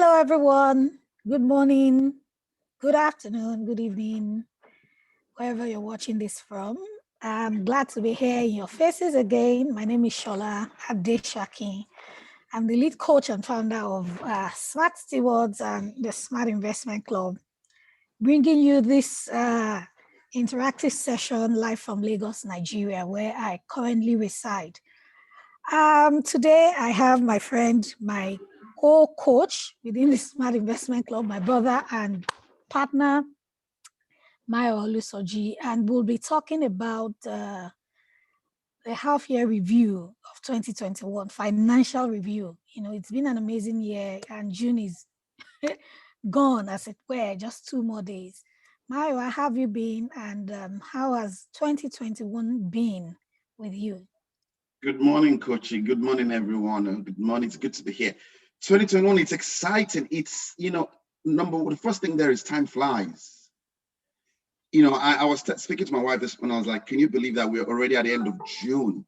Hello, everyone. Good morning, good afternoon, good evening, wherever you're watching this from. I'm glad to be here in your faces again. My name is Shola Adeshaki. I'm the lead coach and founder of Smart Stewards and the Smart Investment Club, bringing you this interactive session live from Lagos, Nigeria, where I currently reside. Today, I have my friend, my co-coach within the Smart Investment Club, my brother and partner, Mayo Olusoji, and we'll be talking about the half-year review of 2021, financial review. You know, it's been an amazing year, and June is gone, as it were, just 2 more days. Mayo, how have you been, and how has 2021 been with you? Good morning, Kochi. Good morning, everyone. Good morning. It's good to be here. 2021, it's exciting. It's, the first thing there is time flies. I was speaking to my wife this when I was like, can you believe that we're already at the end of June?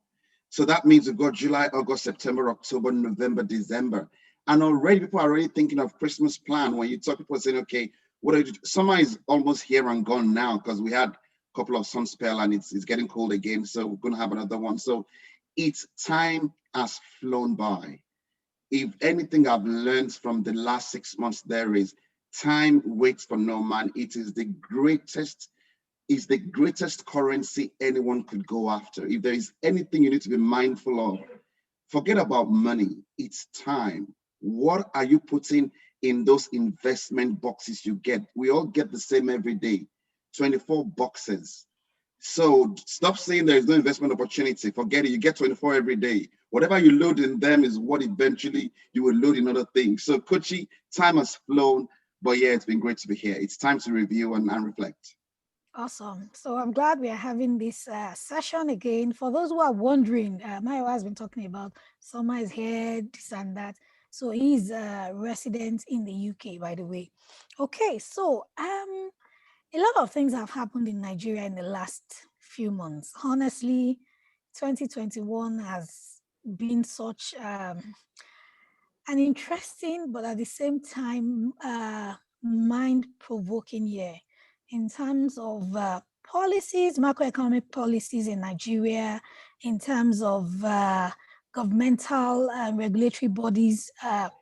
So that means we've got July, August, September, October, November, December. And already people are already thinking of Christmas plan. When you talk, people are saying, okay, what are you? Summer is almost here and gone now because we had a couple of sun spell and it's getting cold again. So we're going to have another one. So its time has flown by. If anything I've learned from the last 6 months, there is time waits for no man. It is the greatest currency anyone could go after. If there is anything you need to be mindful of, forget about money, it's time. What are you putting in those investment boxes you get? We all get the same every day, 24 boxes. So stop saying there is no investment opportunity. Forget it. You get 24 every day. Whatever you load in them is what eventually you will load in other things. So Kochi, time has flown, but yeah, it's been great to be here. It's time to review and reflect. Awesome. So I'm glad we are having this session again. For those who are wondering, Mayo has been talking about summer is here, this and that. So he's a resident in the UK, by the way. Okay, so a lot of things have happened in Nigeria in the last few months. Honestly, 2021 has been such an interesting, but at the same time, mind-provoking year in terms of policies, macroeconomic policies in Nigeria, in terms of governmental and regulatory bodies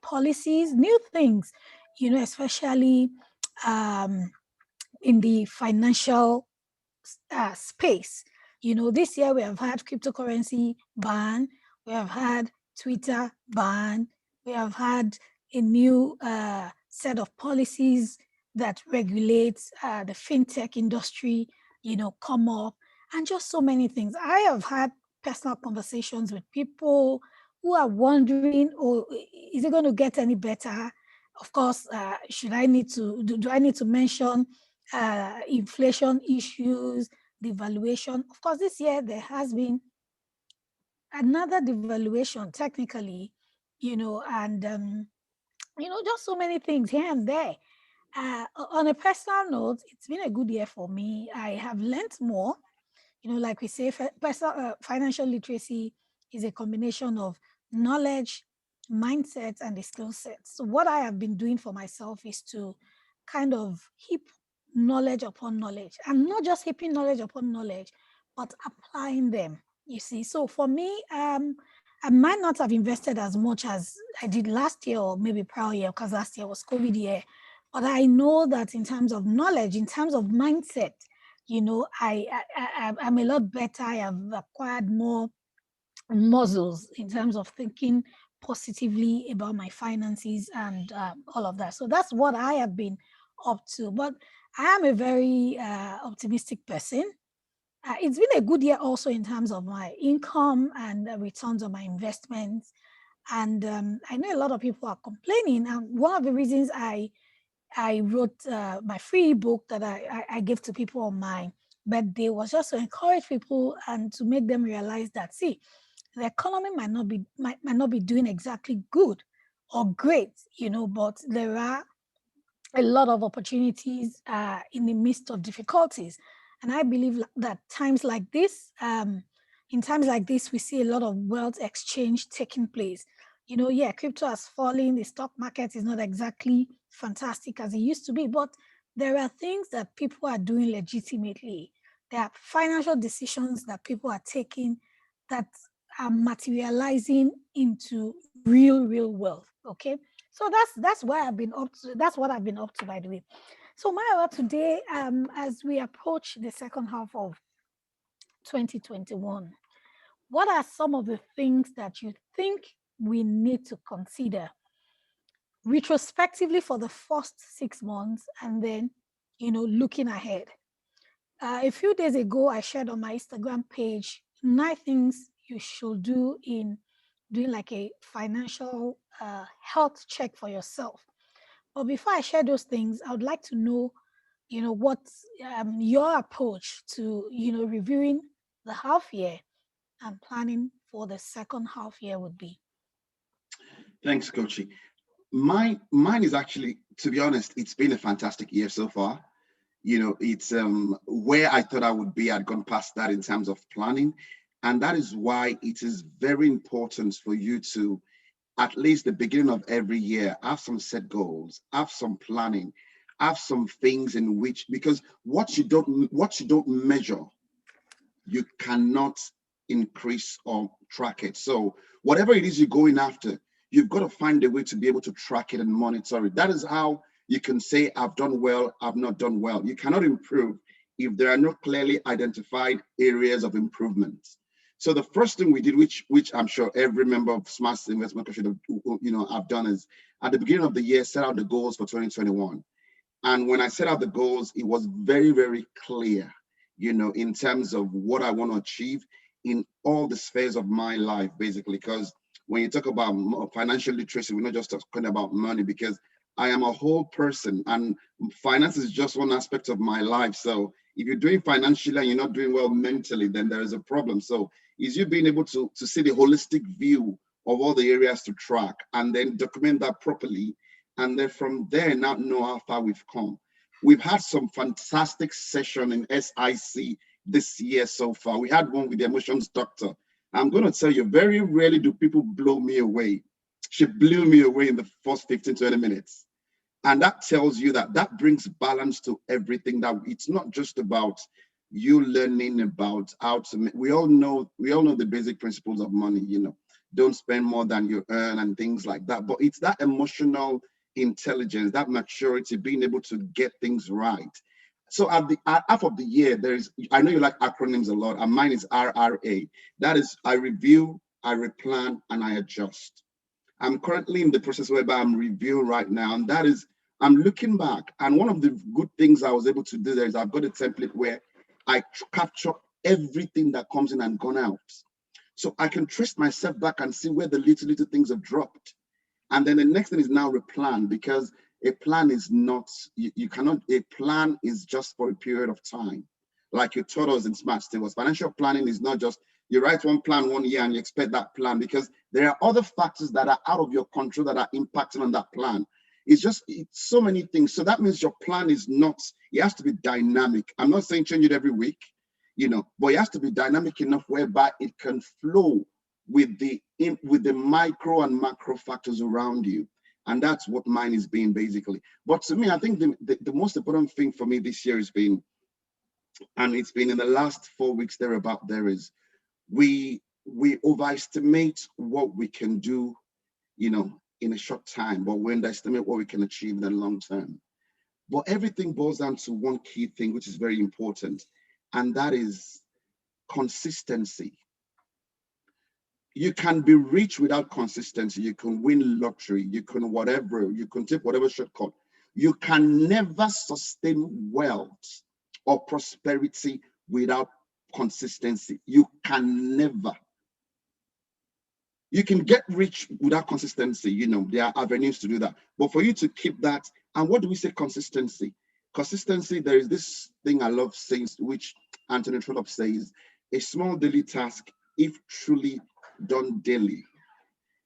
policies, new things, especially in the financial space. This year we have had cryptocurrency ban, we have had Twitter ban, we have had a new set of policies that regulates the fintech industry, come up, and just so many things. I have had personal conversations with people who are wondering, oh, is it going to get any better? Of course, should I need to, do I need to mention inflation issues, devaluation? Of course, this year there has been another devaluation technically, and just so many things here and there. On a personal note, it's been a good year for me. I have learned more. Like we say, financial literacy is a combination of knowledge, mindset, and the skill sets. So what I have been doing for myself is to kind of heap knowledge upon knowledge, and not just heaping knowledge upon knowledge, but applying them. You see, so for me, I might not have invested as much as I did last year or maybe prior year, because last year was COVID year. But I know that in terms of knowledge, in terms of mindset, I'm a lot better. I have acquired more muscles in terms of thinking positively about my finances and all of that. So that's what I have been up to. But I am a very optimistic person. It's been a good year also in terms of my income and returns on my investments. And I know a lot of people are complaining. And one of the reasons I wrote my free book that I give to people on my birthday was just to encourage people and to make them realize that, see, the economy might not be doing exactly good or great, but there are a lot of opportunities in the midst of difficulties. And I believe that in times like this, we see a lot of wealth exchange taking place. Yeah, crypto has fallen. The stock market is not exactly fantastic as it used to be, but there are things that people are doing legitimately. There are financial decisions that people are taking that are materializing into real wealth. Okay. So that's why I've been up to that's what I've been up to, by the way. So Maya, today, as we approach the second half of 2021, what are some of the things that you think we need to consider retrospectively for the first 6 months, and then looking ahead? A few days ago, I shared on my Instagram page 9 things you should do in doing like a financial health check for yourself. But before I share those things, I would like to know, what's your approach to, reviewing the half year and planning for the second half year would be. Thanks, Kochi. Mine is actually, to be honest, it's been a fantastic year so far. It's where I thought I would be. I'd gone past that in terms of planning, and that is why it is very important for you to, at least the beginning of every year, have some set goals, have some planning, have some things in which, because what you don't measure, you cannot increase or track it. So whatever it is you're going after, you've got to find a way to be able to track it and monitor it. That is how you can say, I've done well, I've not done well. You cannot improve if there are no clearly identified areas of improvement. So the first thing we did, which I'm sure every member of Smart Investment should have done, is at the beginning of the year, set out the goals for 2021. And when I set out the goals, it was very, very clear, in terms of what I want to achieve in all the spheres of my life, basically. Because when you talk about financial literacy, we're not just talking about money, because I am a whole person and finance is just one aspect of my life. So if you're doing financially and you're not doing well mentally, then there is a problem. So is you being able to see the holistic view of all the areas to track and then document that properly, and then from there now know how far we've come. We've had some fantastic session in SIC this year so far. We had one with the emotions doctor. I'm going to tell you, very rarely do people blow me away. She blew me away in the first 15, 20 minutes. And that tells you that brings balance to everything. That it's not just about you learning about how to, we all know the basic principles of money, don't spend more than you earn and things like that. But it's that emotional intelligence, that maturity, being able to get things right. So at the half of the year, I know you like acronyms a lot, and mine is RRA. That is, I review, I replan, and I adjust. I'm currently in the process whereby I'm reviewing right now, and that is, I'm looking back. And one of the good things I was able to do there is I've got a template where I capture everything that comes in and gone out. So I can trace myself back and see where the little things have dropped. And then the next thing is now replan, because a plan is not, you cannot, a plan is just for a period of time. Like you taught us in Smart Staples, financial planning is not just you write one plan 1 year and you expect that plan, because there are other factors that are out of your control that are impacting on that plan. It's so many things. So that means your plan is not, it has to be dynamic. I'm not saying change it every week, but it has to be dynamic enough whereby it can flow with the micro and macro factors around you. And that's what mine is being, basically. But to me, I think the most important thing for me this year has been, and it's been in the last 4 weeks thereabout, there is, we overestimate what we can do, in a short time, but we underestimate what we can achieve in the long term. But everything boils down to one key thing, which is very important, and that is consistency. You can be rich without consistency. You can win lottery, you can whatever, you can take whatever shortcut. You can never sustain wealth or prosperity without consistency. You can never. You can get rich without consistency. There are avenues to do that. But for you to keep that, and what do we say consistency? Consistency, there is this thing I love saying, which Anthony Trollope says, a small daily task, if truly done daily,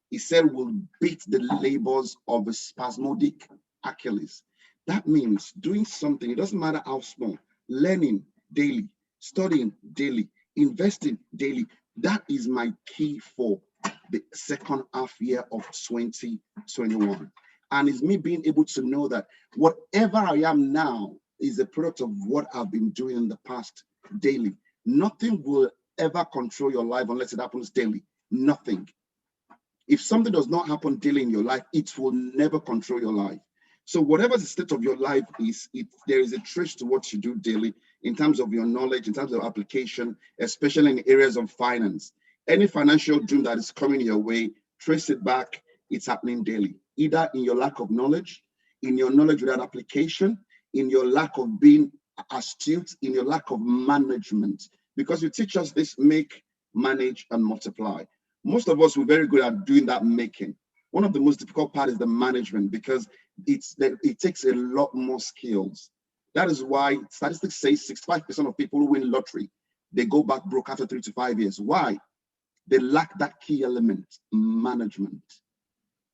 he said, will beat the labors of a spasmodic Achilles. That means doing something, it doesn't matter how small, learning daily, studying daily, investing daily. That is my key for the second half year of 2021. And it's me being able to know that whatever I am now is a product of what I've been doing in the past daily. Nothing will ever control your life unless it happens daily. Nothing. If something does not happen daily in your life, it will never control your life. So whatever the state of your life is, there is a trace to what you do daily in terms of your knowledge, in terms of application, especially in areas of finance. Any financial dream that is coming your way, trace it back. It's happening daily, either in your lack of knowledge, in your knowledge without application, in your lack of being astute, in your lack of management. Because you teach us this: make, manage, and multiply. Most of us were very good at doing that making. One of the most difficult part is the management, because it takes a lot more skills. That is why statistics say 65% of people who win lottery, they go back broke after 3 to 5 years. Why? They lack that key element, management.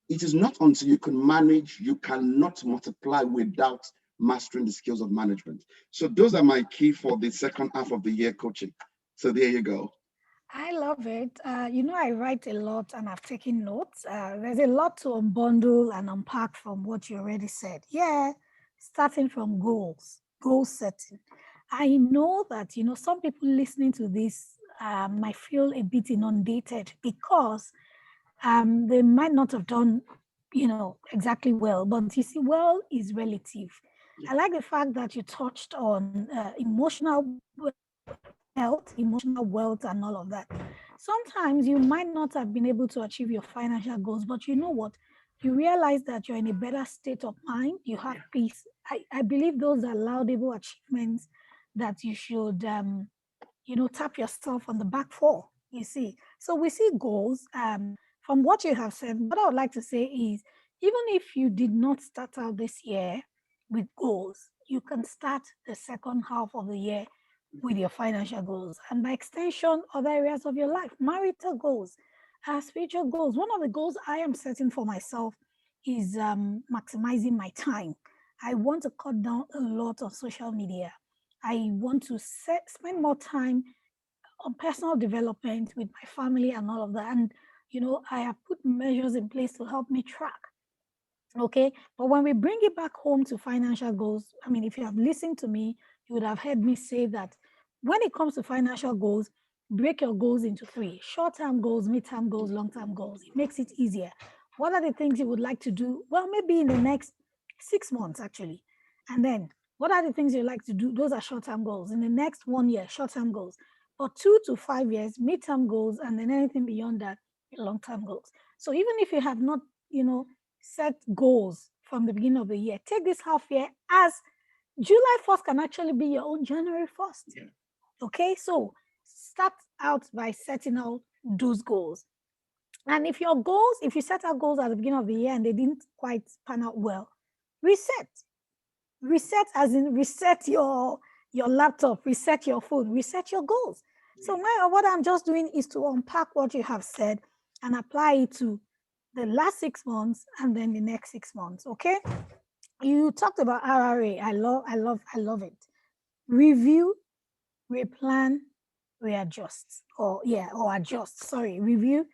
It is not until you can manage, you cannot multiply without mastering the skills of management. So those are my key for the second half of the year coaching. So there you go. I love it. I write a lot and I've taken notes. There's a lot to unbundle and unpack from what you already said. Yeah, starting from goal setting. I know that, some people listening to this might feel a bit inundated because they might not have done, exactly well. But you see, well is relative. I like the fact that you touched on emotional health, emotional wealth, and all of that. Sometimes you might not have been able to achieve your financial goals, but you know what? You realize that you're in a better state of mind, you have peace. I believe those are laudable achievements that you should, tap yourself on the back for, you see. So we see goals. From what you have said, what I would like to say is, even if you did not start out this year with goals, you can start the second half of the year with your financial goals, and by extension, other areas of your life, marital goals, spiritual goals. One of the goals I am setting for myself is maximizing my time. I want to cut down a lot of social media. I want to spend more time on personal development with my family and all of that. And, I have put measures in place to help me track. Okay. But when we bring it back home to financial goals, I mean, if you have listened to me, you would have heard me say that when it comes to financial goals, break your goals into three: short-term goals, mid-term goals, long-term goals. It makes it easier. What are the things you would like to do? Well, maybe in the next 6 months, actually. And then what are the things you like to do? Those are short-term goals. In the next 1 year, short-term goals. For 2 to 5 years, mid-term goals, and then anything beyond that, long-term goals. So even if you have not, set goals from the beginning of the year, take this half year as July 1st can actually be your own January 1st. Yeah. Okay, so start out by setting out those goals. And if you set out goals at the beginning of the year and they didn't quite pan out well, reset. Reset as in reset your laptop, reset your phone, reset your goals. So now what I'm just doing is to unpack what you have said and apply it to the last 6 months and then the next 6 months. Okay. You talked about RRA. I love it. Review, replan, readjust. Or adjust. Sorry. Review,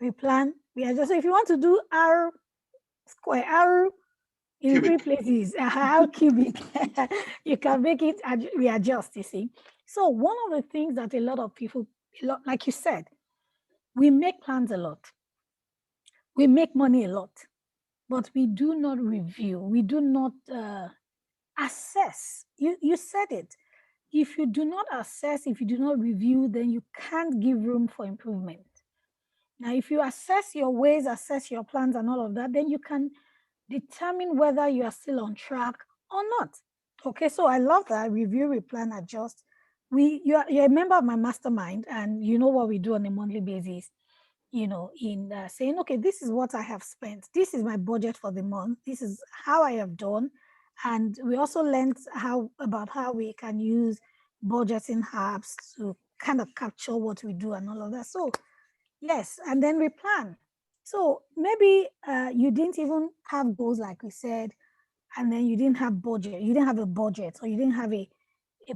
replan, readjust. So if you want to do R square, R in three Cubic. places, R cubic, you can make it readjust, you see. So one of the things that a lot of people, like you said, we make plans a lot. We make money a lot, but we do not review. We do not assess. You said it. If you do not assess, if you do not review, then you can't give room for improvement. Now, if you assess your ways, assess your plans and all of that, then you can determine whether you are still on track or not. Okay, so I love that. Review, replan, adjust. You're a member of my mastermind, and you know what we do on a monthly basis, in saying, okay, this is what I have spent. This is my budget for the month. This is how I have done. And we also learned about how we can use budgeting apps to kind of capture what we do and all of that. So yes, and then we plan. So maybe you didn't even have goals like we said, and then you didn't have budget. You didn't have a budget, or you didn't have a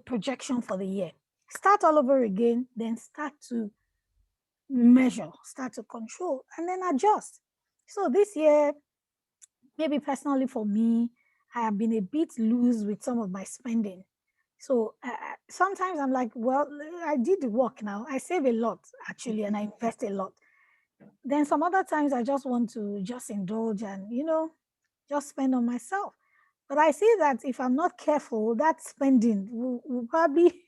projection for the year. Start all over again, then start to measure, start to control, and then adjust. So this year, maybe personally for me, I have been a bit loose with some of my spending. So sometimes I'm like, well, I did the work now. I save a lot actually, and I invest a lot. Then some other times I just want to just indulge and, just spend on myself. But I see that if I'm not careful, that spending will probably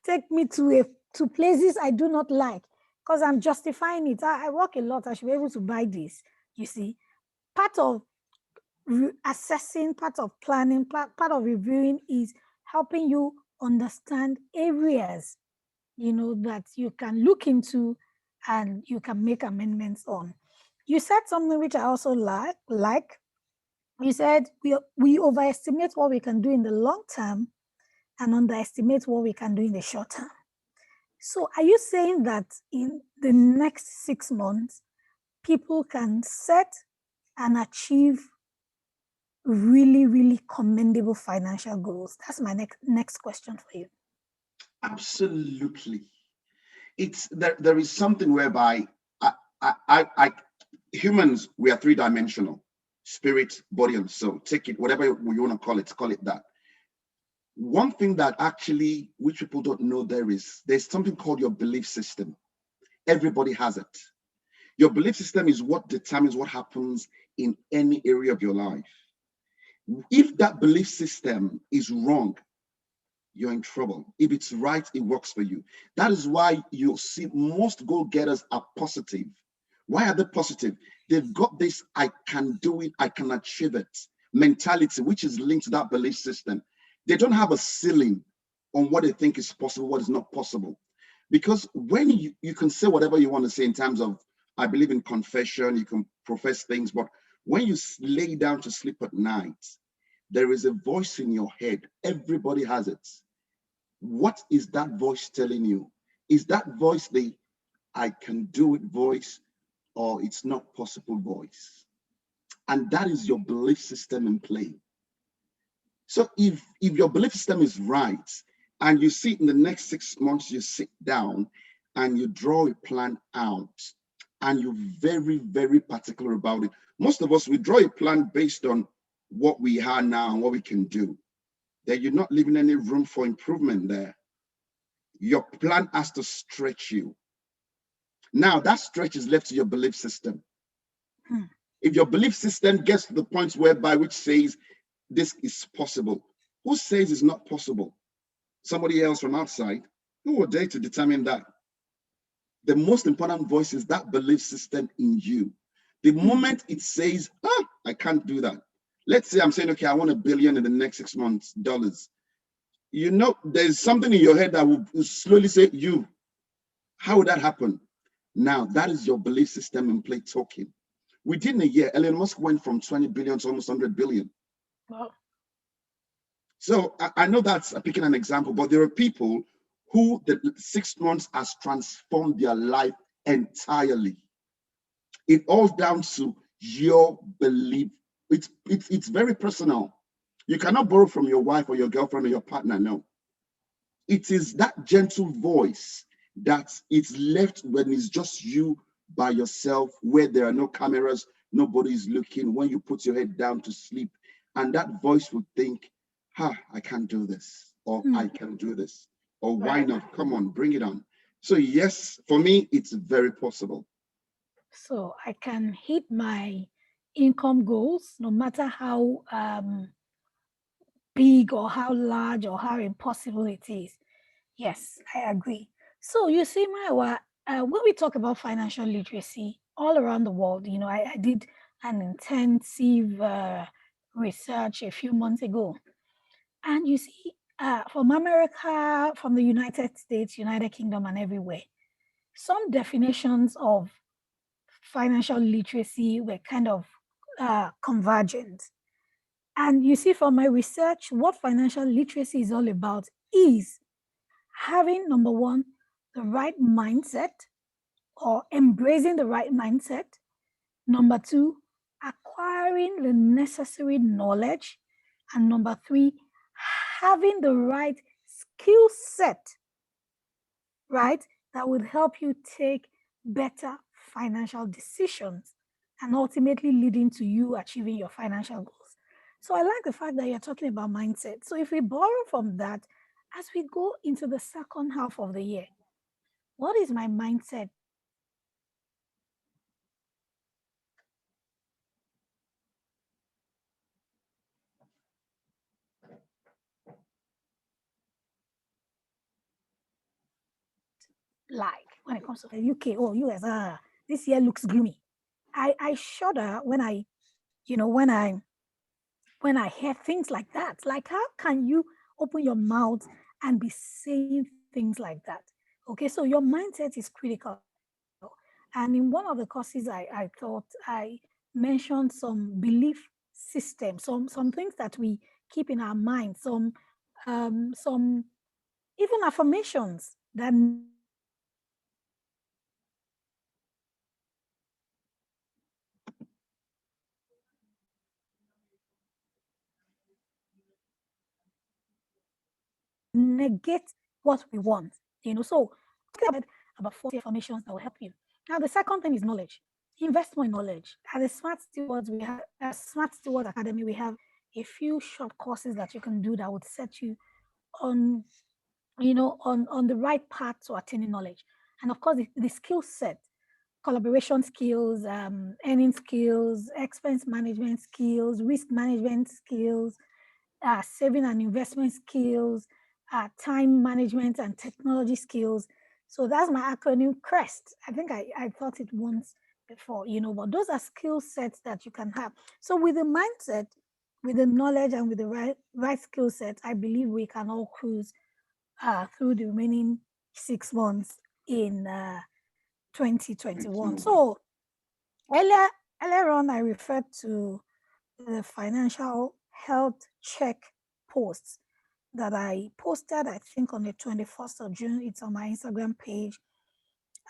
take me to places I do not like because I'm justifying it. I work a lot. I should be able to buy this. You see, part of assessing, part of planning, part of reviewing is helping you understand areas, that you can look into and you can make amendments on. You said something which I also like. You said we overestimate what we can do in the long term and underestimate what we can do in the short term. So are you saying that in the next 6 months, people can set and achieve really, really commendable financial goals? That's my next question for you. Absolutely. It's there is something whereby I humans, we are three-dimensional: spirit, body, and soul. Take it, whatever you want to call it that. One thing that actually, which people don't know, there's something called your belief system. Everybody has it. Your belief system is what determines what happens in any area of your life. If that belief system is wrong, you're in trouble. If it's right, it works for you. That is why you'll see most goal-getters are positive. Why are they positive? They've got this I can do it, I can achieve it mentality, which is linked to that belief system. They don't have a ceiling on what they think is possible, what is not possible. Because when you can say whatever you want to say in terms of, I believe in confession, you can profess things, but when you lay down to sleep at night, there is a voice in your head. Everybody has it. What is that voice telling you? Is that voice the I can do it voice, or it's not possible voice? And that is your belief system in play. So if your belief system is right, and you see in the next 6 months, you sit down and you draw a plan out, and you're very, very particular about it. Most of us, we draw a plan based on what we are now and what we can do. Then you're not leaving any room for improvement there. Your plan has to stretch you. Now that stretch is left to your belief system. If your belief system gets to the point whereby which says this is possible, who says it's not possible? Somebody else from outside. Who are they to determine that? The most important voice is that belief system in you. The moment it says, I can't do that. Let's say I'm saying, okay, I want $1 billion in the next 6 months, dollars. There's something in your head that will slowly say, how would that happen? Now, that is your belief system in play talking. Within a year, Elon Musk went from 20 billion to almost 100 billion. Wow. So I know that's picking an example, but there are people who the 6 months has transformed their life entirely. It all down to your belief. It's very personal. You cannot borrow from your wife or your girlfriend or your partner. No. It is that gentle voice that it's left when it's just you by yourself, where there are no cameras, nobody's looking, when you put your head down to sleep, and that voice would think, I can't do this, or I can do this, or why not? Come on, bring it on. So yes, for me, it's very possible. So I can hit my income goals no matter how big or how large or how impossible it is. Yes, I agree. So you see, Maiwa, when we talk about financial literacy all around the world, I did an intensive research a few months ago. And you see, from America, from the United States, United Kingdom, and everywhere, some definitions of financial literacy were kind of convergent. And you see, from my research, what financial literacy is all about is having, number one, the right mindset or embracing the right mindset. Number two, acquiring the necessary knowledge. And number three, having the right skill set, right, that would help you take better financial decisions and ultimately leading to you achieving your financial goals. So I like the fact that you're talking about mindset. So if we borrow from that, as we go into the second half of the year, what is my mindset like when it comes to the UK or US? This year looks gloomy. I shudder when I, you know, when I hear things like that. Like, how can you open your mouth and be saying things like that? Okay, so your mindset is critical. And in one of the courses I thought I mentioned some belief systems, some things that we keep in our mind, some even affirmations that negate what we want. So about 40 affirmations that will help you. Now, the second thing is knowledge. Invest more in knowledge. At the Smart Stewards Academy, we have a few short courses that you can do that would set you on, on the right path to attaining knowledge. And of course, the skill set, collaboration skills, earning skills, expense management skills, risk management skills, saving and investment skills, time management and technology skills. So that's my acronym CREST. I think I thought it once before, but those are skill sets that you can have. So with the mindset, with the knowledge and with the right skill set, I believe we can all cruise through the remaining 6 months in 2021. So earlier, earlier on, I referred to the financial health check posts that I posted, I think on the 21st of June. It's on my Instagram page.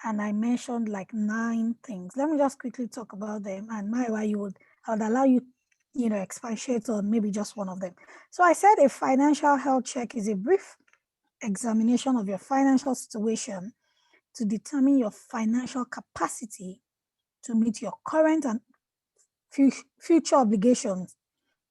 And I mentioned like 9 things. Let me just quickly talk about them. And Maiwa, I would allow you, expatiate on maybe just one of them. So I said a financial health check is a brief examination of your financial situation to determine your financial capacity to meet your current and future obligations,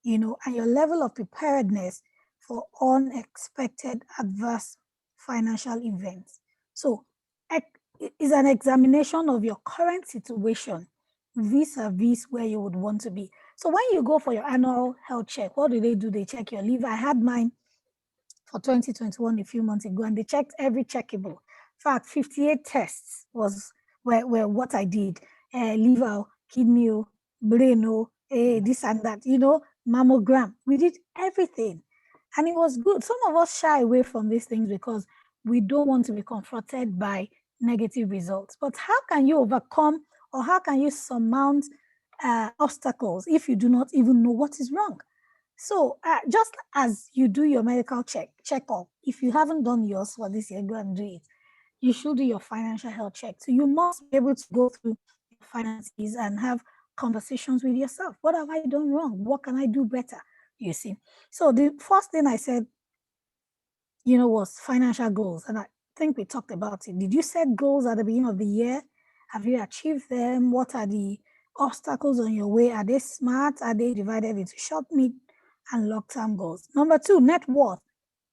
and your level of preparedness for unexpected adverse financial events. So it's an examination of your current situation vis-a-vis where you would want to be. So when you go for your annual health check, what do? They check your liver. I had mine for 2021 a few months ago, and they checked every checkable. In fact, 58 tests were what I did. Liver, kidney, brain, this and that, mammogram. We did everything. And it was good. Some of us shy away from these things because we don't want to be confronted by negative results. But how can you overcome, or how can you surmount obstacles if you do not even know what is wrong? So just as you do your medical checkup, if you haven't done yours for this year, go and do it. You should do your financial health check. So you must be able to go through your finances and have conversations with yourself. What have I done wrong? What can I do better? You see. So the first thing I said, was financial goals. And I think we talked about it. Did you set goals at the beginning of the year? Have you achieved them? What are the obstacles on your way? Are they smart? Are they divided into short, mid, and long-term goals? Number 2, net worth.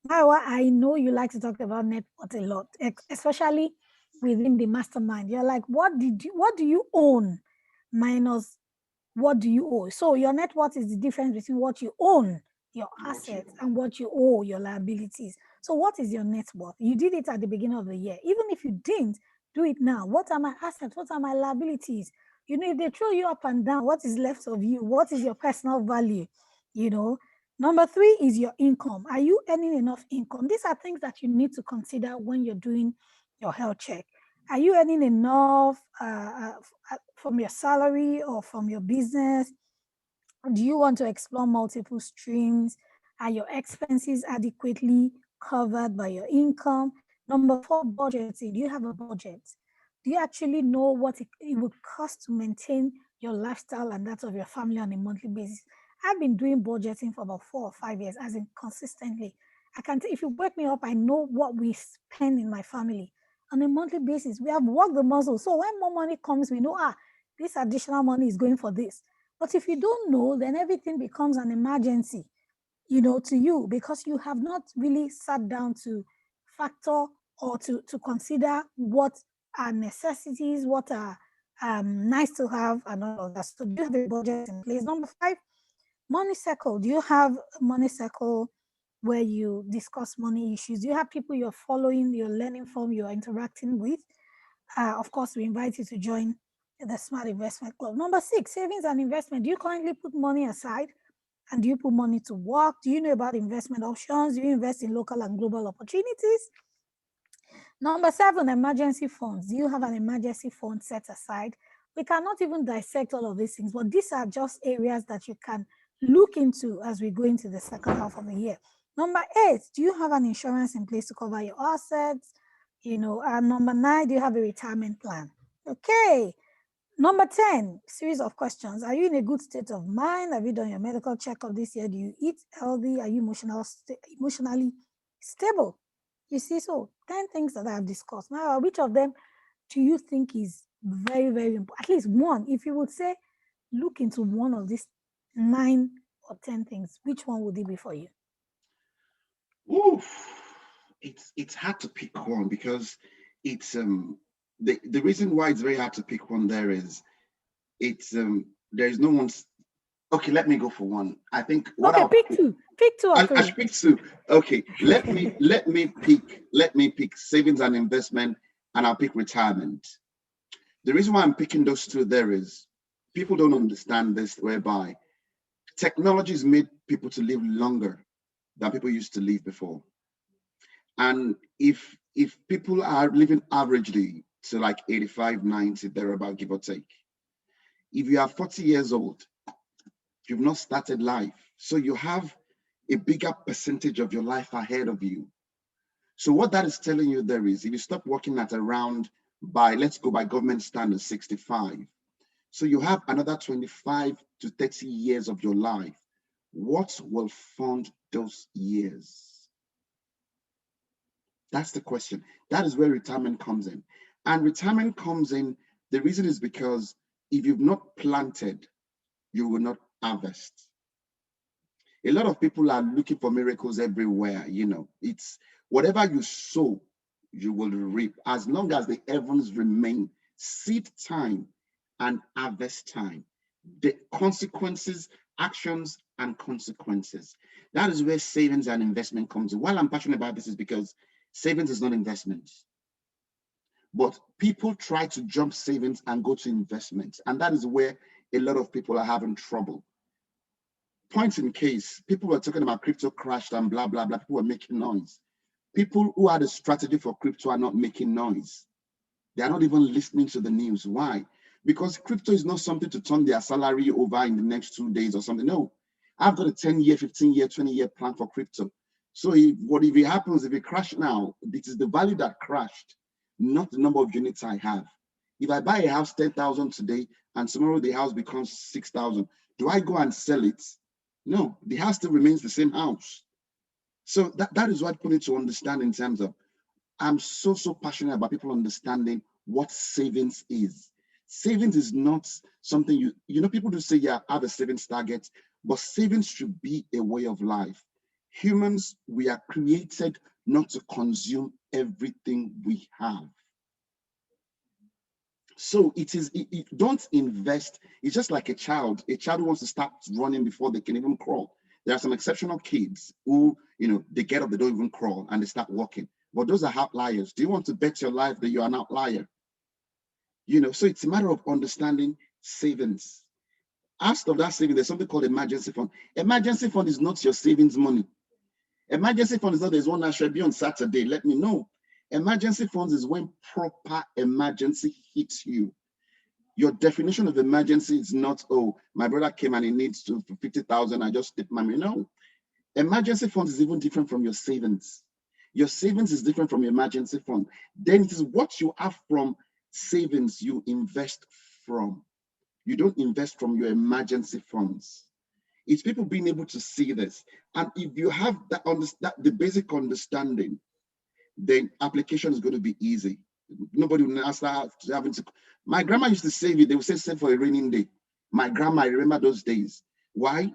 Maiwa, I know you like to talk about net worth a lot, especially within the mastermind. You're like, what do you own minus what do you owe? So your net worth is the difference between what you own, your assets, and what you owe, your liabilities. So what is your net worth? You did it at the beginning of the year. Even if you didn't, do it now. What are my assets? What are my liabilities? If they throw you up and down, what is left of you? What is your personal value? Number 3 is your income. Are you earning enough income? These are things that you need to consider when you're doing your health check. Are you earning enough from your salary or from your business? Do you want to explore multiple streams? Are your expenses adequately covered by your income? Number 4, budgeting. Do you have a budget? Do you actually know what it would cost to maintain your lifestyle and that of your family on a monthly basis? I've been doing budgeting for about 4 or 5 years, as in consistently. If you wake me up, I know what we spend in my family. on a monthly basis. We have worked the muscle. So when more money comes, we know, this additional money is going for this. But if you don't know, then everything becomes an emergency, to you, because you have not really sat down to factor or to consider what are necessities, what are nice to have, and all of that. So do you have a budget in place? Number 5, money circle. Do you have a money circle where you discuss money issues? Do you have people you're following, you're learning from, you're interacting with? Of course, we invite you to join the Smart Investment Club. Number 6, savings and investment. Do you currently put money aside? And do you put money to work? Do you know about investment options? Do you invest in local and global opportunities? Number 7, emergency funds. Do you have an emergency fund set aside? We cannot even dissect all of these things, but these are just areas that you can look into as we go into the second half of the year. Number 8, do you have an insurance in place to cover your assets? And number 9, do you have a retirement plan? Okay. Number 10, series of questions. Are you in a good state of mind? Have you done your medical checkup this year? Do you eat healthy? Are you emotionally stable? You see, so 10 things that I have discussed. Now, which of them do you think is very, very important? At least one. If you would say, look into one of these 9 or 10 things, which one would it be for you? Oof. It's hard to pick one because it's the reason why it's very hard to pick one there is it's there's no one's okay. Let me go for one. I think what Okay, I'll pick two. Pick 2 or I 3. speak to. Okay, let me pick savings and investment, and I'll pick retirement. The reason why I'm picking those two there is people don't understand this, whereby technology has made people to live longer than people used to live before. And if people are living averagely to like 85, 90, thereabout, give or take, if you are 40 years old, you've not started life. So you have a bigger percentage of your life ahead of you. So what that is telling you there is, if you stop working at around let's go by government standards, 65. So you have another 25 to 30 years of your life. What will fund those years? That's the question. That is where retirement comes in. And retirement comes in, the reason is because if you've not planted, you will not harvest. A lot of people are looking for miracles everywhere. It's whatever you sow, you will reap. As long as the heavens remain, seed time and harvest time, the consequences, actions and consequences. That is where savings and investment comes in. Why I'm passionate about this is because savings is not investment. But people try to jump savings and go to investments. And that is where a lot of people are having trouble. Point in case, people were talking about crypto crashed and blah, blah, blah. People were making noise. People who had a strategy for crypto are not making noise. They are not even listening to the news. Why? Because crypto is not something to turn their salary over in the next 2 days or something. No, I've got a 10-year, 15-year, 20-year plan for crypto. So what if it happens, if it crashes now, it is the value that crashed, not the number of units I have. If I buy a house 10,000 today and tomorrow the house becomes 6,000, do I go and sell it? No, the house still remains the same house. So that is what people need to understand in terms of, I'm so passionate about people understanding what savings is. Savings is not something people do say, yeah, have a savings target, but savings should be a way of life. Humans, we are created not to consume everything we have. So don't invest. It's just like a child who wants to start running before they can even crawl. There are some exceptional kids who, they get up, they don't even crawl and they start walking. But those are outliers. Do you want to bet your life that you're an outlier? So it's a matter of understanding savings. Out of that saving, there's something called emergency fund. Emergency fund is not your savings money. Emergency fund is not, there's one that should be on Saturday. Let me know. Emergency funds is when proper emergency hits you. Your definition of emergency is not, oh, my brother came and he needs to 50,000. I just dip my money. No. Emergency funds is even different from your savings. Your savings is different from your emergency fund. Then it is what you have from savings you invest from. You don't invest from your emergency funds. It's people being able to see this. And if you have the basic understanding, then application is going to be easy. Nobody will now start having to. My grandma used to save it. They would say save for a raining day. My grandma, I remember those days. Why?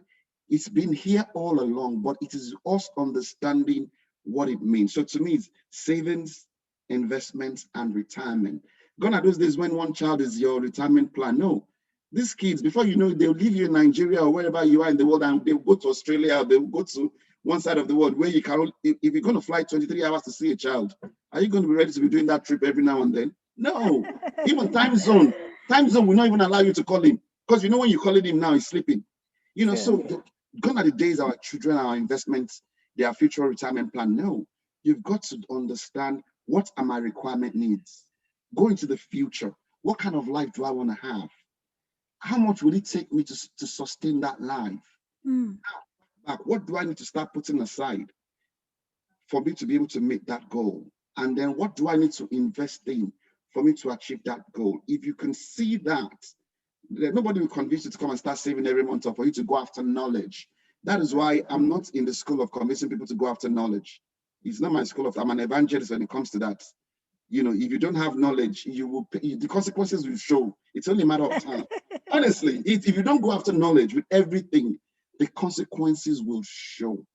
It's been here all along, but it is us understanding what it means. So to me, it's savings, investments, and retirement. Gone are those days when one child is your retirement plan. No, these kids, before you know it, they'll leave you in Nigeria or wherever you are in the world, and they'll go to Australia, or they'll go to one side of the world where you can, if you're going to fly 23 hours to see a child, are you going to be ready to be doing that trip every now and then? No. Even time zone will not even allow you to call him, because you know when you call him now, he's sleeping. So gone are the days our children, our investments, their future retirement plan. No, you've got to understand, what are my requirement needs? Go into the future. What kind of life do I want to have? How much will it take me to sustain that life? What do I need to start putting aside for me to be able to meet that goal? And then what do I need to invest in for me to achieve that goal? If you can see that, nobody will convince you to come and start saving every month, or for you to go after knowledge. That is why I'm not in the school of convincing people to go after knowledge. It's not my school of, I'm an evangelist when it comes to that. If you don't have knowledge, the consequences will show. It's only a matter of time. Honestly, if you don't go after knowledge with everything, the consequences will show.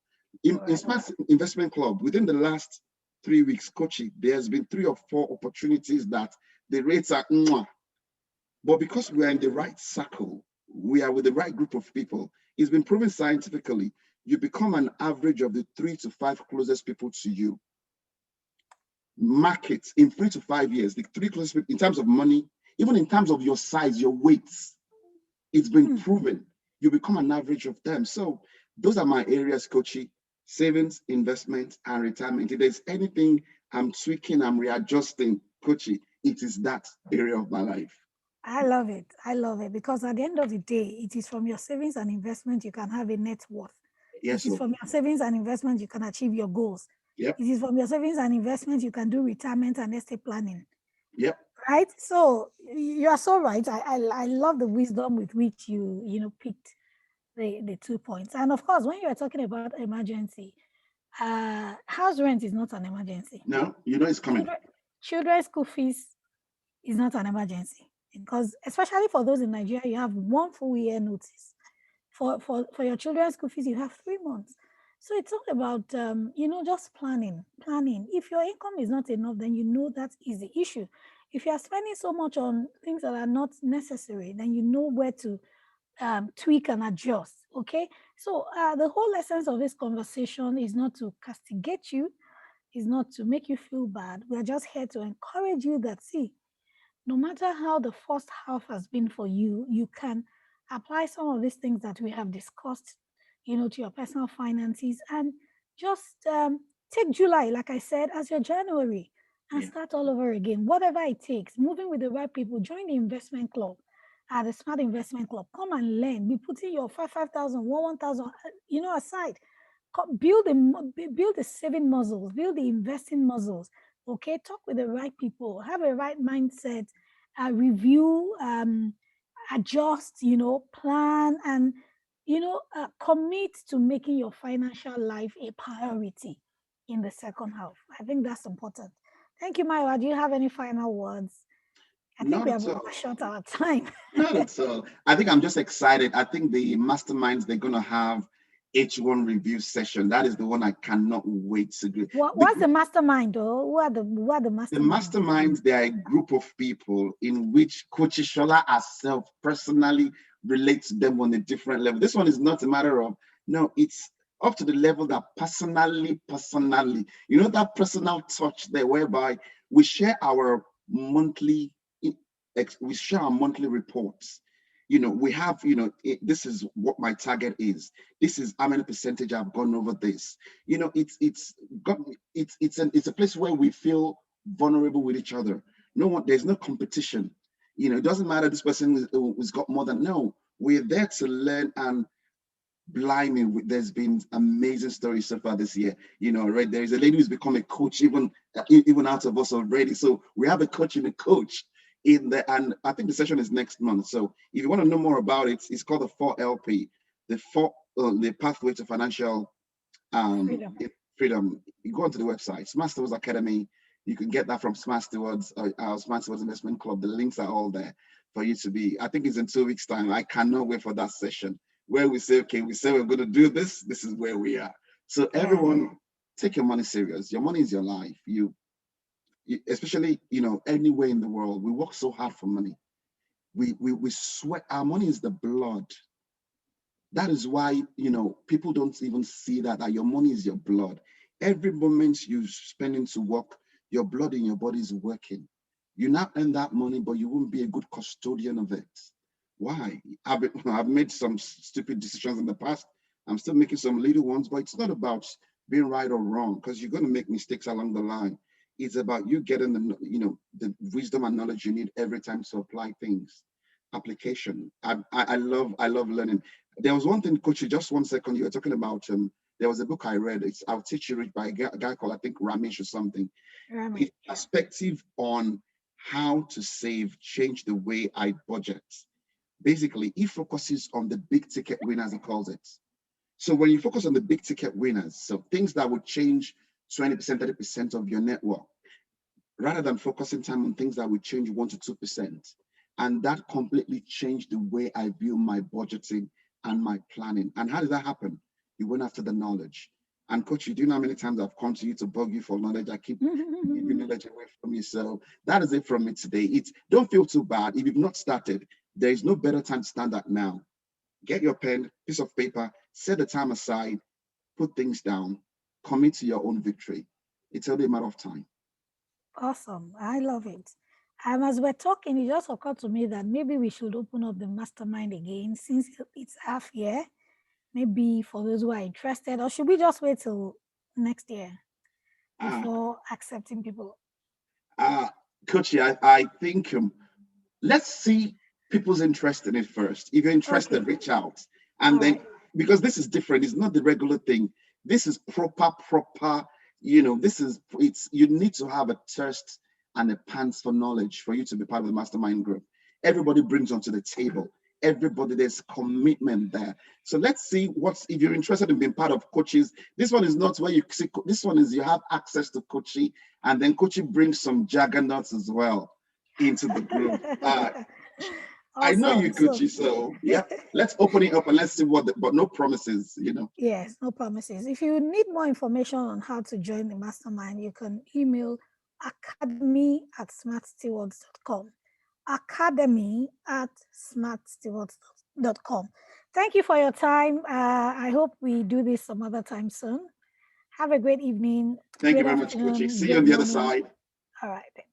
In Smart Investment Club, within the last 3 weeks coaching, there's been 3 or 4 opportunities that the rates are mwah. But because we are in the right circle, we are with the right group of people, it's been proven scientifically, you become an average of the 3 to 5 closest people to you. Markets in 3 to 5 years, the 3 closest people, in terms of money, even in terms of your size, your weights, it's been proven. You become an average of them. So those are my areas, Coachy: savings, investment, and retirement. If there's anything I'm tweaking, I'm readjusting, Coachy, it is that area of my life. I love it. I love it, because at the end of the day, it is from your savings and investment you can have a net worth. Yes, it is sir. from your savings and investment you can achieve your goals. Yep. It is from your savings and investment you can do retirement and estate planning. Yep. Right? So you are so right. I love the wisdom with which you picked the 2 points. And of course, when you are talking about emergency, house rent is not an emergency. No, it's coming. Children's school fees is not an emergency, because especially for those in Nigeria, you have 1 full year notice. For your children's school fees, you have 3 months. So it's all about just planning. If your income is not enough, then that is the issue. If you are spending so much on things that are not necessary, then you know where to tweak and adjust. Okay. So the whole essence of this conversation is not to castigate you, is not to make you feel bad. We are just here to encourage you that, see, no matter how the first half has been for you, you can apply some of these things that we have discussed, to your personal finances, and just take July, like I said, as your January, and start all over again. Whatever it takes, moving with the right people, join the investment club, the Smart Investment Club. Come and learn. Be putting your 5,000, 1,000, aside. Build the saving muscles, build the investing muscles. Okay, talk with the right people, have a right mindset, review, adjust, plan, and commit to making your financial life a priority in the second half. I think that's important. Thank you, Maya. Do you have any final words? I think Not we at have all. overshot our time. Not at all. I think I'm just excited. I think the masterminds, they're going to have H1 review session. That is the one I cannot wait to do. What's the mastermind, though? Who are the The masterminds? masterminds, they are a group of people in which Coach Shola herself personally relates to them on a different level. This one is not a matter of, no, it's up to the level that personally, that personal touch there, whereby we share our monthly, reports. We have, this is what my target is. This is how many percentage I've gone over this. It's a place where we feel vulnerable with each other. There's no competition. It doesn't matter this person has got more than. No, we're there to learn. And blimey, there's been amazing stories so far this year. Right, there is a lady who's become a coach even out of us already. So we have a coach and a coach in there, and I think the session is next month. So if you want to know more about it, it's called the 4LP, the pathway to financial freedom. You go onto the website, Smart Stores Academy. You can get that from Smart Stewards, our Smart Stewards Investment Club. The links are all there for you to be. I think it's in 2 weeks' time. I cannot wait for that session where we say, okay, we say we're going to do this. This is where we are. So everyone, take your money serious. Your money is your life. You especially, anywhere in the world, we work so hard for money. We sweat. Our money is the blood. That is why, people don't even see that your money is your blood. Every moment you spend into work, your blood in your body is working. You now earn that money, but you won't be a good custodian of it. Why? I've made some stupid decisions in the past. I'm still making some little ones, but it's not about being right or wrong, because you're going to make mistakes along the line. It's about you getting the wisdom and knowledge you need every time to apply things. Application. I love learning. There was one thing, Coach, just 1 second, you were talking about there was a book I read. It's I'll Teach You Rich by a guy called, I think, Ramesh or something. His perspective on how to save changed the way I budget. Basically, he focuses on the big ticket winners, he calls it. So when you focus on the big ticket winners, so things that would change 20%, 30% of your network, rather than focusing time on things that would change 1 to 2%. And that completely changed the way I view my budgeting and my planning. And how did that happen? You went after the knowledge. And Coach, you do know how many times I've come to you to bug you for knowledge. I keep giving knowledge away from you. So that is it from me today. Don't feel too bad. If you've not started, there is no better time to start that now. Get your pen, piece of paper, set the time aside, put things down, commit to your own victory. It's only a matter of time. Awesome. I love it. As we're talking, it just occurred to me that maybe we should open up the mastermind again since it's half year. Maybe for those who are interested, or should we just wait till next year before accepting people? Coach, I think let's see people's interest in it first. If you're interested, reach out. And then, because this is different, it's not the regular thing. This is proper, you need to have a thirst and a pants for knowledge for you to be part of the mastermind group. Everybody brings onto the table. Everybody, there's commitment there. So let's see if you're interested in being part of coaches. This one is not where you see, this one is you have access to coaching, and then coaching brings some juggernauts as well into the group. I know you, Coachy, so yeah, let's open it up and let's see but no promises, Yes, no promises. If you need more information on how to join the mastermind, you can email academy@smartstewards.com. academy@smartstewards.com. Thank you for your time. I hope we do this some other time soon. Have a great evening. Thank you very much, Coachy. See you on the other side. All right.